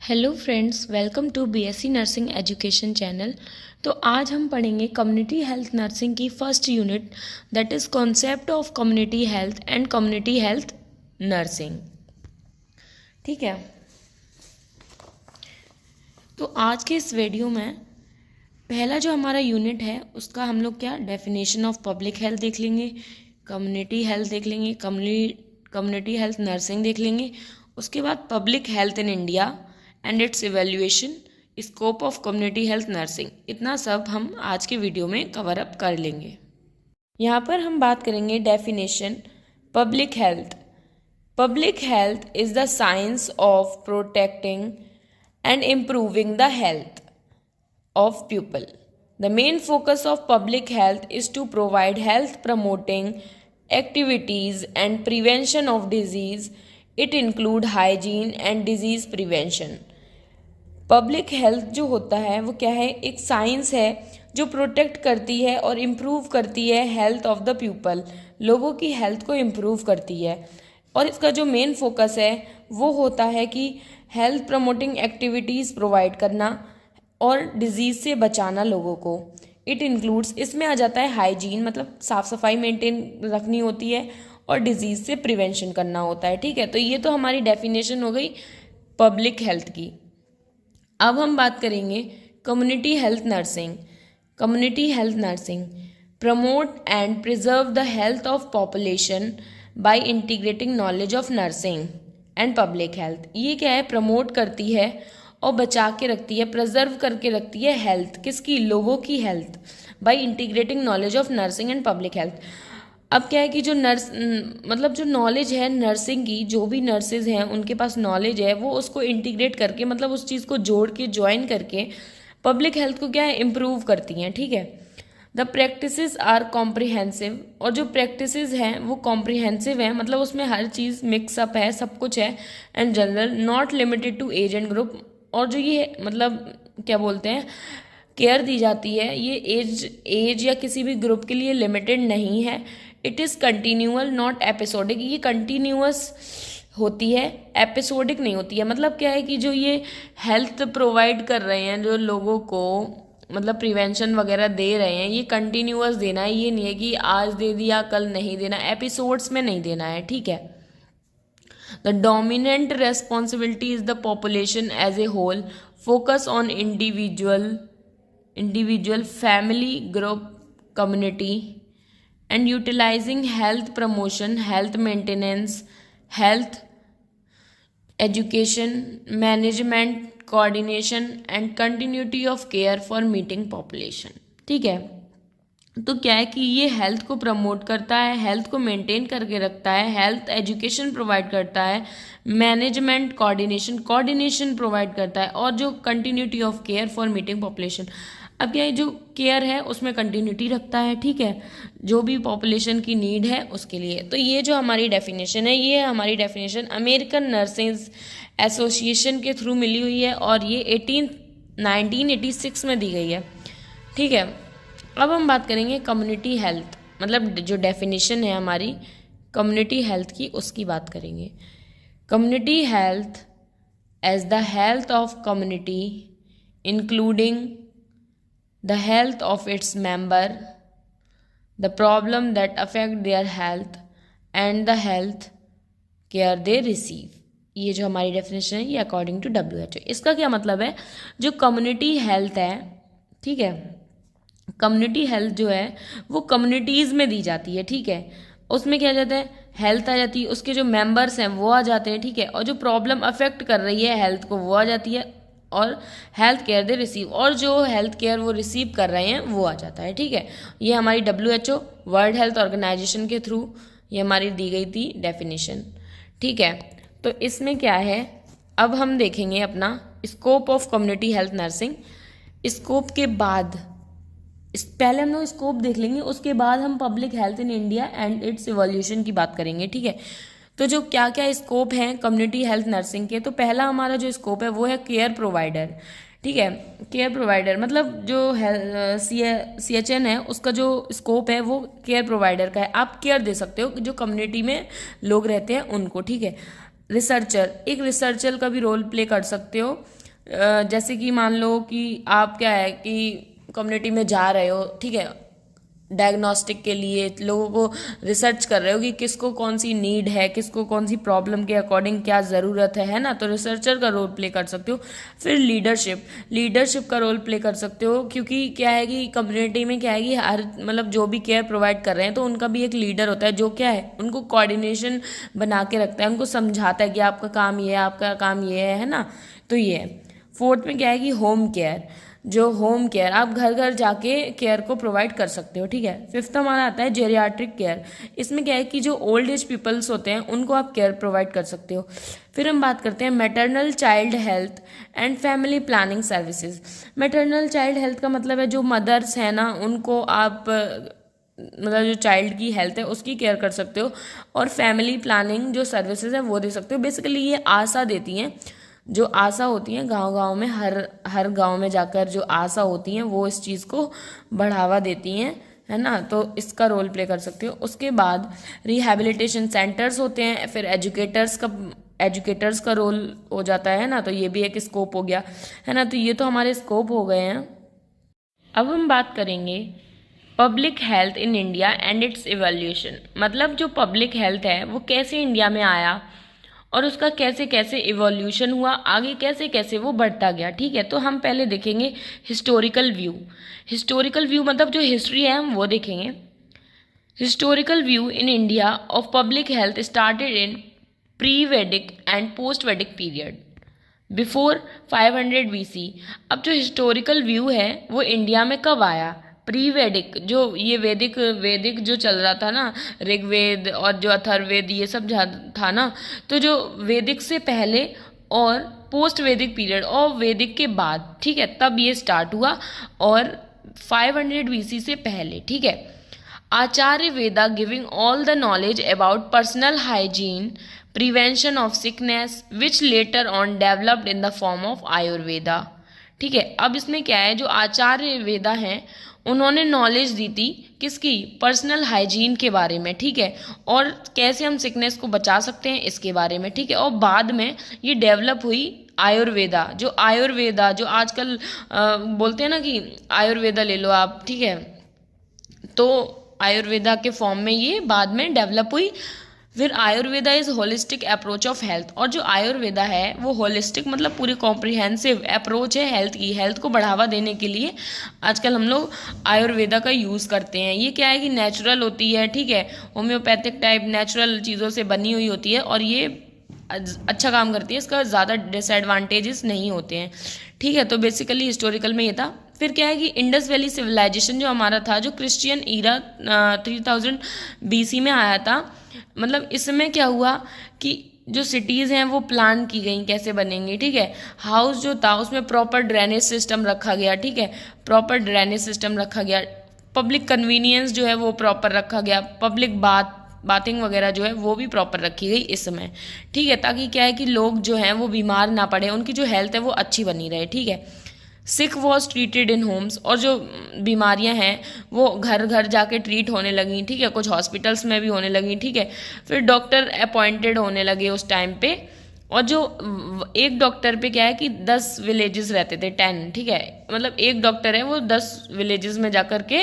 Hello friends, welcome to BSc nursing education channel. तो आज हम पढ़ेंगे कम्युनिटी हेल्थ नर्सिंग की first unit, that is concept of community health and community health nursing. ठीक है, तो आज के इस वीडियो में पहला जो हमारा यूनिट है उसका हम लोग क्या डेफिनेशन ऑफ पब्लिक हेल्थ देख लेंगे, कम्युनिटी हेल्थ देख लेंगे, कम्युनिटी हेल्थ नर्सिंग देख लेंगे। उसके बाद public health in India and it's evaluation, scope of community health nursing, इतना सब हम आज के वीडियो में कवर अप कर लेंगे। यहाँ पर हम बात करेंगे definition public health. Public health is the science of protecting and improving the health of people. The main focus of public health is to provide health promoting activities and prevention of disease. It include hygiene and disease prevention. Public health जो होता है वो क्या है, एक science है जो protect करती है और इम्प्रूव करती है हेल्थ ऑफ द पीपल, लोगों की हेल्थ को इम्प्रूव करती है। और इसका जो मेन फोकस है वो होता है कि हेल्थ प्रमोटिंग एक्टिविटीज़ प्रोवाइड करना और डिजीज़ से बचाना लोगों को। इट इंक्लूड्स, इसमें आ जाता है हाइजीन, मतलब साफ़ सफाई मेंटेन रखनी होती है और डिजीज़ से प्रिवेंशन करना होता है। ठीक है, तो ये तो हमारी डेफिनेशन हो गई पब्लिक हेल्थ की। अब हम बात करेंगे community health nursing. Community health nursing promote and preserve the health of population by integrating knowledge of nursing and public health. ये क्या है, प्रमोट करती है और बचा के रखती है, प्रिजर्व करके रखती है हेल्थ, किसकी, लोगों की health, by integrating knowledge of nursing and public health. अब क्या है कि जो मतलब जो नॉलेज है नर्सिंग की, जो भी नर्सेज हैं उनके पास नॉलेज है, वो उसको इंटीग्रेट करके, मतलब उस चीज़ को जोड़ के ज्वाइन करके पब्लिक हेल्थ को क्या है, इम्प्रूव करती हैं। ठीक है, द प्रैक्टिसेस आर कॉम्प्रिहेंसिव, और जो प्रैक्टिसेस हैं वो कॉम्प्रिहेंसिव हैं, मतलब उसमें हर चीज़ मिक्सअप है, सब कुछ है, and general, not limited to age and group. और जो ये मतलब क्या बोलते हैं, केयर दी जाती है, ये एज या किसी भी ग्रुप के लिए लिमिटेड नहीं है। It is continual not episodic, ये कंटिन्यूअस होती है, एपिसोडिक नहीं होती है। मतलब क्या है कि जो ये हेल्थ प्रोवाइड कर रहे हैं जो लोगों को, मतलब प्रिवेंशन वगैरह दे रहे हैं, ये कंटिन्यूअस देना है, ये नहीं है कि आज दे दिया कल नहीं देना, एपिसोड्स में नहीं देना है। ठीक है, the dominant responsibility is the population as a whole, focus on individual family group community and utilizing health promotion, health maintenance, health education, management, coordination and continuity of care for meeting population। ठीक है, तो क्या है कि ये health को promote करता है, हेल्थ को मेंटेन करके रखता है, हेल्थ एजुकेशन प्रोवाइड करता है, मैनेजमेंट कोऑर्डिनेशन प्रोवाइड करता है, और जो continuity of care for meeting population. अब क्या है, जो केयर है उसमें कंटिन्यूटी रखता है। ठीक है, जो भी पॉपुलेशन की नीड है उसके लिए। तो ये जो हमारी डेफिनेशन है, ये हमारी डेफिनेशन अमेरिकन नर्सिंग एसोसिएशन के थ्रू मिली हुई है और ये 1986 में दी गई है। ठीक है, अब हम बात करेंगे कम्युनिटी हेल्थ, मतलब जो डेफिनेशन है हमारी कम्युनिटी हेल्थ की, उसकी बात करेंगे। Community health as the health of community including the health of its member, the problem that affect their health and the health care they receive। ये जो हमारी डेफिनेशन है ये अकॉर्डिंग टू WHO। इसका क्या मतलब है, जो कम्युनिटी हेल्थ है, ठीक है, कम्युनिटी हेल्थ जो है वो कम्युनिटीज़ में दी जाती है। ठीक है, उसमें क्या जाता है, हेल्थ आ जाती है, उसके जो मेंबर्स हैं वो आ जाते हैं। ठीक है, और जो प्रॉब्लम अफेक्ट कर रही है हेल्थ को वो आ जाती है, और हेल्थ केयर दे रिसीव, और जो हेल्थ केयर वो रिसीव कर रहे हैं वो आ जाता है। ठीक है, ये हमारी WHO वर्ल्ड हेल्थ ऑर्गेनाइजेशन के थ्रू ये हमारी दी गई थी डेफिनेशन। ठीक है, तो इसमें क्या है, अब हम देखेंगे अपना scope of community health nursing. Scope के बाद पहले हम लोग स्कोप देख लेंगे, उसके बाद हम public health in India and it's evolution की बात करेंगे। ठीक है, तो जो क्या क्या स्कोप हैं कम्युनिटी हेल्थ नर्सिंग के, तो पहला हमारा जो स्कोप है वो है केयर प्रोवाइडर। ठीक है, केयर प्रोवाइडर मतलब जो CHN है उसका जो स्कोप है वो केयर प्रोवाइडर का है। आप केयर दे सकते हो जो कम्युनिटी में लोग रहते हैं उनको। ठीक है, रिसर्चर, एक रिसर्चर का भी रोल प्ले कर सकते हो, जैसे कि मान लो कि आप क्या है कि कम्युनिटी में जा रहे हो, ठीक है, डायग्नोस्टिक के लिए लोगों को रिसर्च कर रहे हो कि किसको कौन सी नीड है, किसको कौन सी प्रॉब्लम के अकॉर्डिंग क्या ज़रूरत है ना, तो रिसर्चर का रोल प्ले कर सकते हो। फिर लीडरशिप का रोल प्ले कर सकते हो, क्योंकि क्या है कि कम्युनिटी में क्या है कि हर मतलब जो भी केयर प्रोवाइड कर रहे हैं तो उनका भी एक लीडर होता है जो क्या है उनको कोऑर्डिनेशन बना के रखता है, उनको समझाता है कि आपका काम ये है, आपका काम ये है ना। तो ये है। फोर्थ में क्या है कि होम केयर आप घर घर जाके केयर को प्रोवाइड कर सकते हो, ठीक है। फिफ्थ हमारा आता है जेरियाट्रिक केयर। इसमें क्या है कि जो ओल्ड एज पीपल्स होते हैं उनको आप केयर प्रोवाइड कर सकते हो। फिर हम बात करते हैं maternal child health and family planning services. Maternal child health का मतलब है जो मदर्स हैं ना उनको आप मतलब जो चाइल्ड की हेल्थ है उसकी केयर कर सकते हो, और फैमिली प्लानिंग जो सर्विसेज है वो दे सकते हो। बेसिकली ये आशा देती हैं, जो आशा होती हैं गांव-गांव में, हर गांव में जाकर जो आशा होती हैं वो इस चीज़ को बढ़ावा देती हैं, है ना। तो इसका रोल प्ले कर सकते हो। उसके बाद रिहैबिलिटेशन सेंटर्स होते हैं, फिर एजुकेटर्स का रोल हो जाता है ना, तो ये भी एक स्कोप हो गया, है ना। तो ये तो हमारे स्कोप हो गए हैं। अब हम बात करेंगे public health in India and it's evolution. मतलब जो पब्लिक हेल्थ है वो कैसे इंडिया में आया और उसका कैसे कैसे इवोल्यूशन हुआ, आगे कैसे कैसे वो बढ़ता गया, ठीक है। तो हम पहले देखेंगे हिस्टोरिकल व्यू मतलब जो हिस्ट्री है हम वो देखेंगे। Historical view in India of public health started in pre वैदिक एंड पोस्ट वैदिक पीरियड बिफोर 500 BC। अब जो हिस्टोरिकल व्यू है वो इंडिया में कब आया? प्री वैदिक, जो ये वैदिक जो चल रहा था ना, ऋग्वेद और जो अथर्ववेद ये सब था ना, तो जो वैदिक से पहले और पोस्ट वैदिक पीरियड और वैदिक के बाद, ठीक है, तब ये स्टार्ट हुआ, और 500 BC से पहले, ठीक है। Acharya Veda giving all the knowledge about personal hygiene, prevention of sickness which later on developed in the form of Ayurveda, ठीक है। अब इसमें क्या है, जो आचार्य वेदा हैं उन्होंने नॉलेज दी थी किसकी? पर्सनल हाइजीन के बारे में, ठीक है, और कैसे हम सिकनेस को बचा सकते हैं इसके बारे में, ठीक है। और बाद में ये डेवलप हुई आयुर्वेदा जो आजकल बोलते हैं ना कि आयुर्वेदा ले लो आप, ठीक है। तो आयुर्वेदा के फॉर्म में ये बाद में डेवलप हुई। फिर Ayurveda is holistic approach of health, और जो आयुर्वेदा है वो होलिस्टिक मतलब पूरी कॉम्प्रिहेंसिव अप्रोच है हेल्थ को बढ़ावा देने के लिए आजकल हम लोग आयुर्वेदा का यूज़ करते हैं। ये क्या है कि नेचुरल होती है, ठीक है, होम्योपैथिक टाइप नेचुरल चीज़ों से बनी हुई होती है, और ये अच्छा काम करती है, इसका ज़्यादा डिसएडवांटेजेस नहीं होते हैं, ठीक है। तो बेसिकली हिस्टोरिकल में ये था। फिर क्या है कि इंडस वैली सिविलाइजेशन जो हमारा था, जो क्रिश्चियन ईरा 3000 BC में आया था, मतलब इसमें क्या हुआ कि जो सिटीज़ हैं वो प्लान की गई कैसे बनेंगी, ठीक है। हाउस जो था उसमें प्रॉपर ड्रेनेज सिस्टम रखा गया, ठीक है, पब्लिक कन्वीनियंस जो है वो प्रॉपर रखा गया, पब्लिक बाथिंग वगैरह जो है वो भी प्रॉपर रखी गई इस समय, ठीक है, ताकि क्या है कि लोग जो हैं वो बीमार ना पड़े, उनकी जो हेल्थ है वो अच्छी बनी रहे, ठीक है। सिक वॉज ट्रीटेड इन होम्स, और जो बीमारियां हैं वो घर घर जाके ट्रीट होने लगी, ठीक है, कुछ हॉस्पिटल्स में भी होने लगी, ठीक है। फिर डॉक्टर अपॉइंटेड होने लगे उस टाइम पे, और जो एक डॉक्टर पे क्या है कि 10 विलेजेस रहते थे, 10, ठीक है, मतलब एक डॉक्टर है वो 10 विलेजेस में जाकर के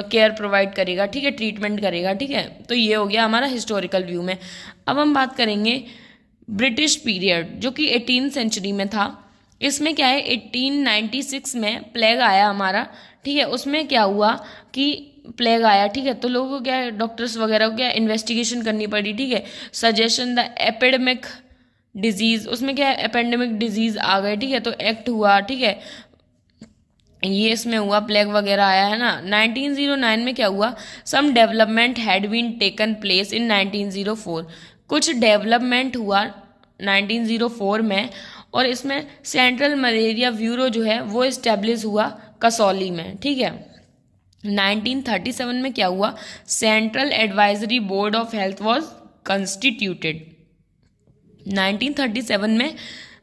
केयर प्रोवाइड करेगा, ठीक है, ट्रीटमेंट करेगा, ठीक है। तो ये हो गया हमारा हिस्टोरिकल व्यू में। अब हम बात करेंगे ब्रिटिश पीरियड जो कि 18th सेंचुरी में था। इसमें क्या है 1896 में प्लेग आया हमारा, ठीक है। उसमें क्या हुआ कि प्लेग आया, ठीक है, तो लोगों को क्या है डॉक्टर्स वगैरह को क्या इन्वेस्टिगेशन करनी पड़ी, ठीक है। सजेशन द एपिडेमिक डिजीज, उसमें क्या है एपेंडेमिक डिजीज आ गए, ठीक है, तो एक्ट हुआ, ठीक है, ये इसमें हुआ, प्लेग वगैरह आया है ना। 1909 में क्या हुआ, some development had been taken place in 1904, कुछ डेवलपमेंट हुआ 1904 में, और इसमें सेंट्रल मलेरिया ब्यूरो जो है वो इस्टेब्लिश हुआ कसौली में, ठीक है। 1937 में क्या हुआ, central advisory board of health was constituted. 1937 में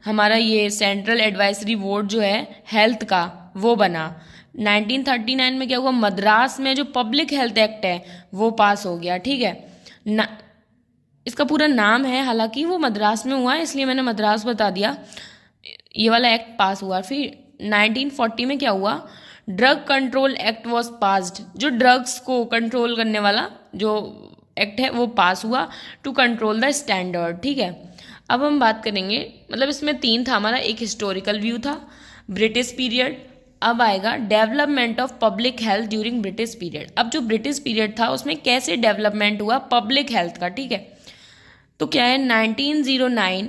हमारा ये सेंट्रल एडवाइजरी बोर्ड जो है हेल्थ का वो बना। 1939 में क्या हुआ, मद्रास में जो पब्लिक हेल्थ एक्ट है वो पास हो गया, ठीक है। इसका पूरा नाम है, हालांकि वो मद्रास में हुआ है इसलिए मैंने मद्रास बता दिया। ये वाला एक्ट पास हुआ। फिर 1940 में क्या हुआ, drug control act was passed, जो ड्रग्स को कंट्रोल करने वाला जो एक्ट है वो पास हुआ टू कंट्रोल द स्टैंडर्ड। ठीक है, अब हम बात करेंगे, मतलब इसमें 3 था हमारा, एक हिस्टोरिकल व्यू था, ब्रिटिश पीरियड, अब आएगा development of public health during British period. अब जो ब्रिटिश पीरियड था उसमें कैसे डेवलपमेंट हुआ पब्लिक हेल्थ का। ठीक है, तो क्या है, 1909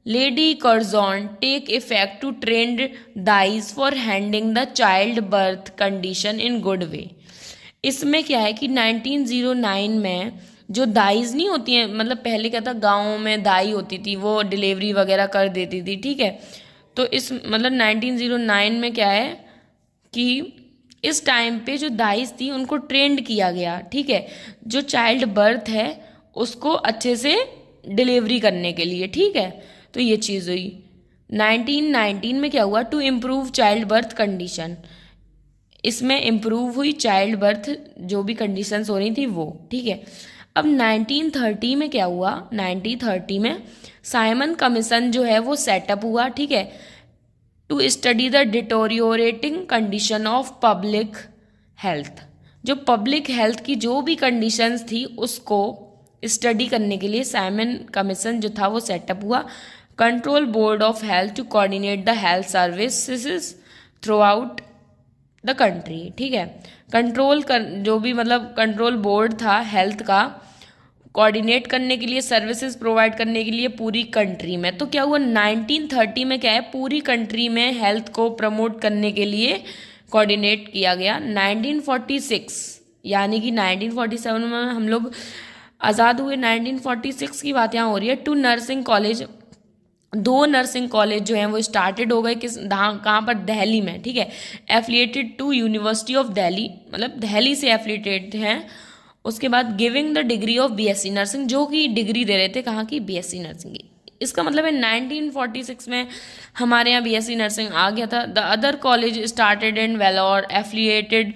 Lady Curzon take effect to train dais for handing the child birth condition in good way. इसमें क्या है कि 1909 में जो दाइज नहीं होती हैं, मतलब पहले क्या था, गाँव में दाई होती थी, वो डिलीवरी वगैरह कर देती थी। ठीक है, तो इस मतलब 1909 में क्या है कि इस टाइम पे जो दाइज थी उनको ट्रेंड किया गया। ठीक है, जो चाइल्ड बर्थ है उसको अच्छे से डिलीवरी करने के लिए। ठीक है, तो ये चीज़ हुई। 1919 में क्या हुआ, to improve child birth condition, इसमें इम्प्रूव हुई चाइल्ड बर्थ जो भी कंडीशंस हो रही थी वो। ठीक है, अब 1930 में क्या हुआ, 1930 में साइमन कमीशन जो है वो सेटअप हुआ। ठीक है, to study the deteriorating condition of public health, जो पब्लिक हेल्थ की जो भी कंडीशंस थी उसको स्टडी करने के लिए साइमन कमीशन जो था वो सेटअप हुआ। Control board of health to coordinate the health services throughout the country. ठीक है, कंट्रोल कर जो भी मतलब कंट्रोल बोर्ड था हेल्थ का, कोऑर्डिनेट करने के लिए, सर्विसेज प्रोवाइड करने के लिए पूरी कंट्री में। तो क्या हुआ, 1930 में क्या है, पूरी कंट्री में हेल्थ को प्रमोट करने के लिए कोऑर्डिनेट किया गया। 1946 यानी कि 1947 में हम लोग आज़ाद हुए, 1946 की बात यहाँ हो रही है। 2 नर्सिंग कॉलेज, 2 नर्सिंग कॉलेज जो हैं वो स्टार्टेड हो गए, किस कहाँ पर, दिल्ली में। ठीक है, affiliated to university of Delhi, मतलब दिल्ली से एफिलिएटेड हैं। उसके बाद giving the degree of BSc nursing, जो कि डिग्री दे रहे थे कहाँ की, बीएससी नर्सिंग की। इसका मतलब है 1946 में हमारे यहाँ बीएससी नर्सिंग आ गया था। The other college started in Vellore affiliated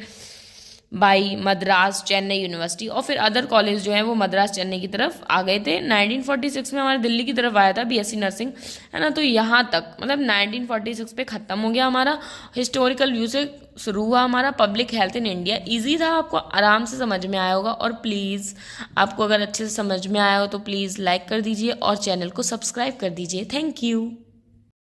by Madras Chennai university, और फिर अदर कॉलेज जो है वो मद्रास चेन्नई की तरफ आ गए थे। 1946 में हमारे दिल्ली की तरफ आया था बीएससी नर्सिंग, है ना। तो यहाँ तक मतलब 1946 पे ख़त्म हो गया हमारा, हिस्टोरिकल व्यू से शुरू हुआ हमारा public health in India. Easy था, आपको आराम से समझ में आया होगा। और प्लीज़ आपको अगर अच्छे से समझ में आया हो तो प्लीज़ लाइक कर दीजिए और चैनल को सब्सक्राइब कर दीजिए। Thank you.